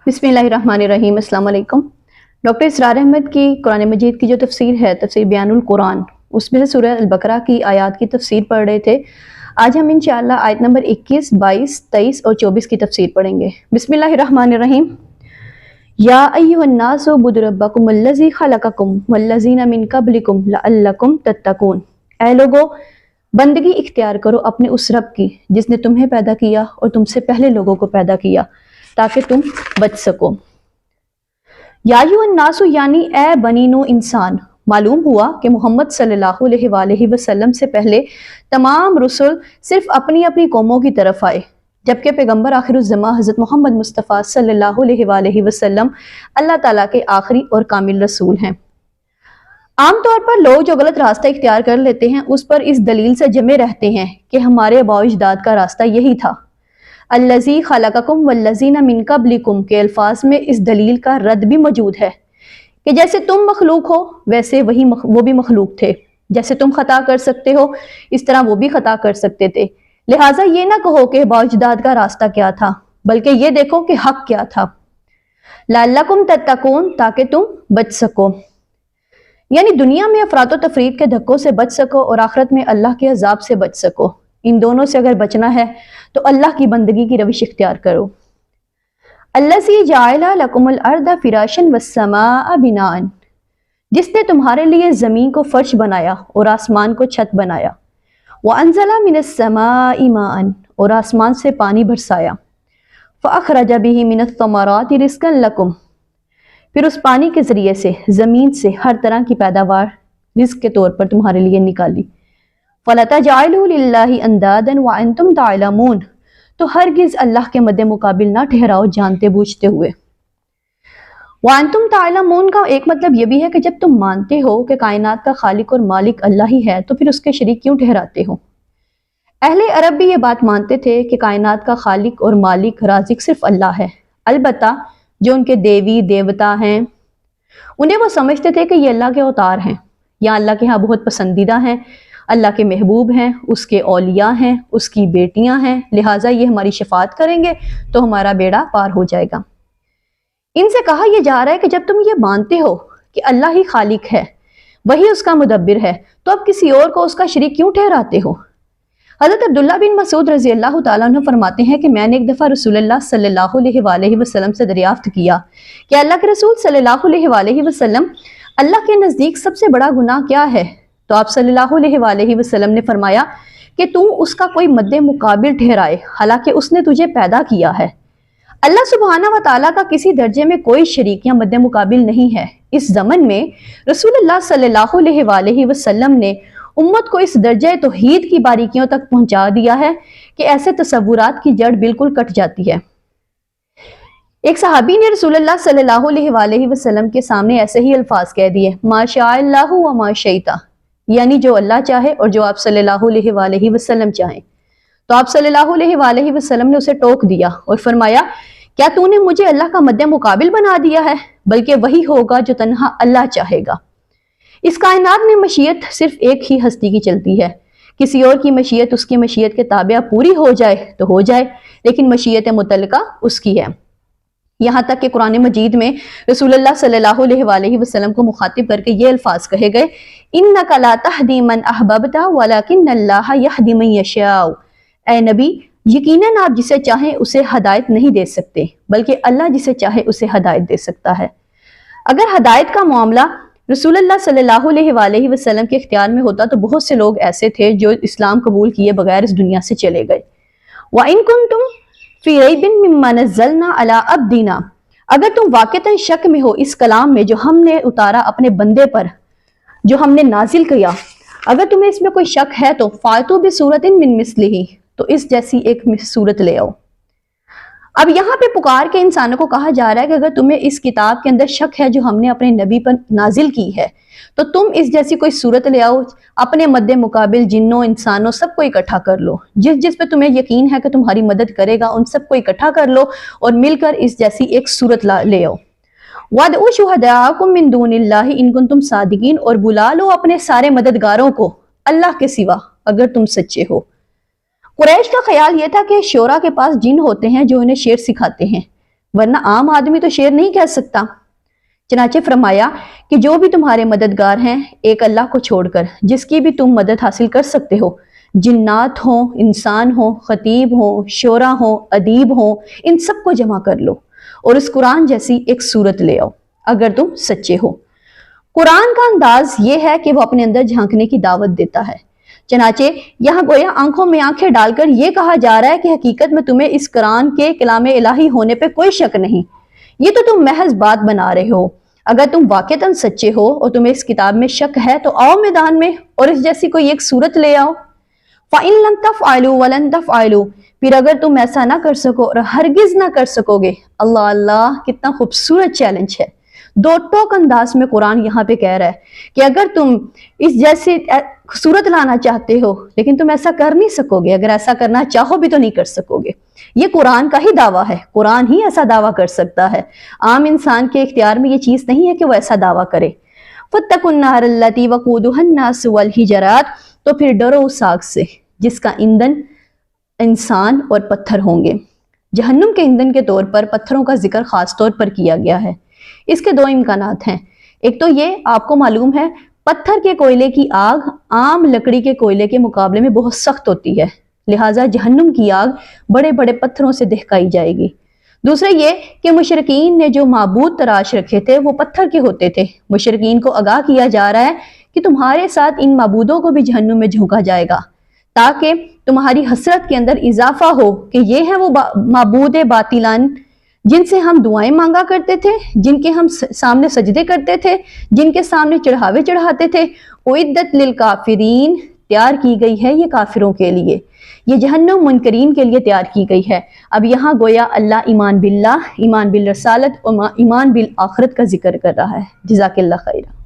बिस्मिल्लाहिर्रहमानिर्रहीम। अस्सलाम वालेकुम। डॉक्टर इसरार अहमद की कुरान मजीद की जो तफसीर है, तफसीर बयानुल कुरान, उसमें से सूरह अल बकरा की आयत की तफसीर पढ़ रहे थे। आज हम इंशाअल्लाह आयत नंबर 21, 22, 23 और 24 की तफसीर पढ़ेंगे। बिस्मिल्लाहिर्रहमानिर्रहीम। या अय्युहन्नासु उ'बुदु रब्बकुमुल्लज़ी खलक़कुम वल्लज़ीना मिन क़ब्लिकुम लअल्लकुम तत्तक़ून। ऐ लोगो, बंदगी इख्तियार करो अपने उस रब की जिसने तुम्हें पैदा किया और तुमसे पहले लोगों को पैदा किया ताकि तुम बच सको। या अय्युहन्नासु यानी ए बनीनो इंसान। मालूम हुआ कि मोहम्मद सल्लल्लाहु अलैहि वसल्लम से पहले तमाम रसूल सिर्फ अपनी अपनी कौमों की तरफ आए, जबकि पैगंबर आखिरुज़्ज़मा हज़रत मोहम्मद मुस्तफ़ा सल्लल्लाहु अलैहि वसल्लम अल्लाह ताला के आखिरी और कामिल रसूल हैं। आमतौर पर लोग जो गलत रास्ता इख्तियार कर लेते हैं उस पर इस दलील से जमे रहते हैं कि हमारे आबाओ अजदाद का रास्ता यही था। अल्लज़ी खलक़कुम वल्लज़ीना मिन क़ब्लिकुम के अल्फाज में इस दलील का रद्द भी मौजूद है कि जैसे तुम मखलूक हो वैसे वो भी मखलूक थे। जैसे तुम खता कर सकते हो इस तरह वो भी खता कर सकते थे। लिहाजा ये ना कहो कि आबाओ अजदाद का रास्ता क्या था, बल्कि ये देखो कि हक क्या था। लअल्लकुम तत्तक़ून, ताकि तुम बच सको, यानी दुनिया में अफरात व तफरीत के धक्कों से बच सको और आखिरत में अल्लाह के अजाब से बच सको। इन दोनों से अगर बचना है तो अल्लाह की बंदगी की रविश इख्तियार करो। अल्लज़ी जअला लकुमुल अर्दा फिराशन वस्समाअ बिनाअन, जिसने तुम्हारे लिए ज़मीन को फर्श बनाया और आसमान को छत बनाया। व अंज़ला मिनस समाइ माअन, और आसमान से पानी बरसाया। फ़अख़रज बिही मिनस समराति रिज़्क़न लकुम, फिर उस पानी के ज़रिए से ज़मीन से हर तरह की पैदावार रिज़्क़ के तौर पर तुम्हारे लिए निकाली। फ़ला तजअलू लिल्लाहि अंदादन व अंतुम तालमून, तो हरगिज़ अल्लाह के मद्दे मुकाबिल ना ठहराओ जानते बूझते हुए। व अंतुम तालमून का एक मतलब यह भी है कि जब तुम मानते हो कि कायनात का खालिक और मालिक अल्लाह ही है तो फिर उसके शरीक क्यों ठहराते हो। अहले अरब भी ये बात मानते थे कि कायनात का खालिक और मालिक राज़िक सिर्फ अल्लाह है। अलबत्ता जो उनके देवी देवता हैं उन्हें वो समझते थे कि ये अल्लाह के अवतार हैं या अल्लाह के यहाँ बहुत पसंदीदा हैं, अल्लाह के महबूब हैं, उसके औलिया हैं, उसकी बेटियां हैं, लिहाजा ये हमारी शफात करेंगे तो हमारा बेड़ा पार हो जाएगा। इनसे कहा यह जा रहा है कि जब तुम ये मानते हो कि अल्लाह ही खालिक है, वही उसका मुदब्बिर है, तो अब किसी और को उसका शरीक क्यों ठहराते हो। हज़रत अब्दुल्ला बिन मसूद रज़ी अल्लाह तआला अन्हु फरमाते हैं कि मैंने एक दफ़ा रसूलुल्लाह सल्लल्लाहु अलैहि वसल्लम से दरियाफ्त किया कि अल्लाह के रसूल सल्लल्लाहु अलैहि वसल्लम, अल्लाह के नज़दीक सबसे बड़ा गुनाह क्या है। तो आप सल्लल्लाहु अलैहि वसल्लम ने फरमाया कि तू उसका कोई मद्दे मुकाबिल ठहराए, हालांकि उसने तुझे पैदा किया है। अल्लाह सुब्हाना व तआला का किसी दर्जे में कोई शरीक या मद्दे मुकाबिल नहीं है। इस ज़मन में रसूलुल्लाह सल्लल्लाहु अलैहि वसल्लम ने उम्मत को इस दर्जे तौहीद की बारीकियों तक पहुंचा दिया है कि ऐसे तसव्वुरात की जड़ बिल्कुल कट जाती है। एक सहाबी ने रसूलुल्लाह सल्लल्लाहु अलैहि वसल्लम के सामने ऐसे ही अल्फाज कह दिए, माशाअल्लाहु व मा शईता, यानी जो अल्लाह चाहे और जो आप सल्लल्लाहु अलैहि वसल्लम चाहें। तो आप सल्लल्लाहु अलैहि वसल्लम ने उसे टोक दिया और फरमाया, क्या तूने मुझे अल्लाह का मद्दे मुकाबिल बना दिया है, बल्कि वही होगा जो तन्हा अल्लाह चाहेगा। इस कायनात में मशीयत सिर्फ एक ही हस्ती की चलती है, किसी और की मशीयत उसकी मशीयत के ताबिया पूरी हो जाए तो हो जाए, लेकिन मशीयत मुतल्लका उसकी है। यहाँ तक कि कुरान मजीद में रसूलुल्लाह सल्लल्लाहु अलैहि वसल्लम को मुखातिब करके ये अल्फाज कहे गए, इन्नका ला तहदी मन अहबब्ता वलाकिन्नल्लाह यहदी मन यशाउ। ऐ नबी, यकीनन आप जिसे चाहें उसे हदायत नहीं दे सकते, बल्कि अल्लाह जिसे चाहे उसे हदायत दे सकता है। अगर हदायत का मामला रसूलुल्लाह सल्लल्लाहु अलैहि वसल्लम के इख्तियार में होता तो बहुत से लोग ऐसे थे जो इस्लाम कबूल किए बगैर इस दुनिया से चले गए। व इन कुंतुम फी रैबिन मिम्मा नज़्ज़लना अला अब्दिना, अगर तुम वाक़तन शक में हो इस कलाम में जो हमने उतारा अपने बंदे पर, जो हमने नाजिल किया, अगर तुम्हें इसमें कोई शक है तो फातू बिसूरतिन मिन मिस्लिही, तो इस जैसी एक सूरत ले आओ। अब यहाँ पे पुकार के इंसानों को कहा जा रहा है कि अगर तुम्हें इस किताब के अंदर शक है जो हमने अपने नबी पर नाजिल की है, तो तुम इस जैसी कोई सूरत ले आओ, अपने मद्दे मुकाबिल जिन्नों इंसानों सबको इकट्ठा कर लो, जिस जिस पे तुम्हें यकीन है कि तुम्हारी मदद करेगा उन सबको इकट्ठा कर लो और मिलकर इस जैसी एक सूरत ले आओ। वदउ शुहदाकुम मिन दूनिल्लाहि इन कुंतुम सादिकीन, और बुला लो अपने सारे मददगारों को अल्लाह के सिवा अगर तुम सच्चे हो। कुरैश का ख्याल यह था कि शोरा के पास जिन होते हैं जो इन्हें शेर सिखाते हैं, ورنہ عام آدمی تو شعر نہیں کہہ سکتا۔ چنانچہ فرمایا کہ جو بھی تمہارے مددگار ہیں ایک اللہ کو چھوڑ کر جس کی بھی تم مدد حاصل کر سکتے ہو، جنات ہوں، انسان ہوں، خطیب ہوں، شعرا ہوں، ادیب ہوں، ان سب کو جمع کر لو اور اس قرآن جیسی ایک صورت لے آؤ اگر تم سچے ہو۔ قرآن کا انداز یہ ہے کہ وہ اپنے اندر جھانکنے کی دعوت دیتا ہے۔ چنانچہ یہاں گویا آنکھوں میں آنکھیں ڈال کر یہ کہا جا رہا ہے کہ حقیقت میں تمہیں اس قرآن کے کلام الہی ہونے پہ کوئی شک نہیں، یہ تو تم محض بات بنا رہے ہو۔ اگر تم واقعتاً سچے ہو اور تمہیں اس کتاب میں شک ہے تو آؤ میدان میں اور اس جیسی کوئی ایک صورت لے آؤ۔ فَإِن لَمْ تَفْعَلُوا وَلَن تَفْعَلُوا، پھر اگر تم ایسا نہ کر سکو اور ہرگز نہ کر سکو گے۔ اللہ اللہ، کتنا خوبصورت چیلنج ہے۔ دو ٹوک انداز میں قرآن یہاں پہ کہہ رہا ہے کہ اگر تم اس جیسی صورت لانا چاہتے ہو لیکن تم ایسا کر نہیں سکو گے، اگر ایسا کرنا چاہو بھی تو نہیں کر سکو گے۔ یہ قرآن کا ہی دعویٰ ہے، قرآن ہی ایسا دعویٰ کر سکتا ہے، عام انسان کے اختیار میں یہ چیز نہیں ہے کہ وہ ایسا دعویٰ کرے۔ فَاتَّقُوا النَّارَ الَّتِي وَقُودُهَا النَّاسُ وَالْحِجَارَةُ، تو پھر ڈرو اس آگ سے جس کا ایندھن انسان اور پتھر ہوں گے۔ جہنم کے ایندھن کے طور پر پتھروں کا ذکر خاص طور پر کیا گیا ہے۔ اس کے دو امکانات ہیں، ایک تو یہ آپ کو معلوم ہے پتھر کے کوئلے کی آگ عام لکڑی کے کوئلے کے مقابلے میں بہت سخت ہوتی ہے، لہٰذا جہنم کی آگ بڑے بڑے پتھروں سے دہکائی جائے گی۔ دوسرا یہ کہ مشرکین نے جو معبود تراش رکھے تھے وہ پتھر کے ہوتے تھے۔ مشرکین کو آگاہ کیا جا رہا ہے کہ تمہارے ساتھ ان معبودوں کو بھی جہنم میں جھونکا جائے گا تاکہ تمہاری حسرت کے اندر اضافہ ہو کہ یہ ہیں وہ معبود باطلان جن سے ہم دعائیں مانگا کرتے تھے، جن کے ہم سامنے سجدے کرتے تھے، جن کے سامنے چڑھاوے چڑھاتے تھے۔ اعدت للکافرین، تیار کی گئی ہے یہ کافروں کے لیے، یہ جہنم منکرین کے لیے تیار کی گئی ہے۔ اب یہاں گویا اللہ ایمان باللہ، ایمان بالرسالت اور ایمان بالآخرت کا ذکر کر رہا ہے۔ جزاک اللہ خیرہ۔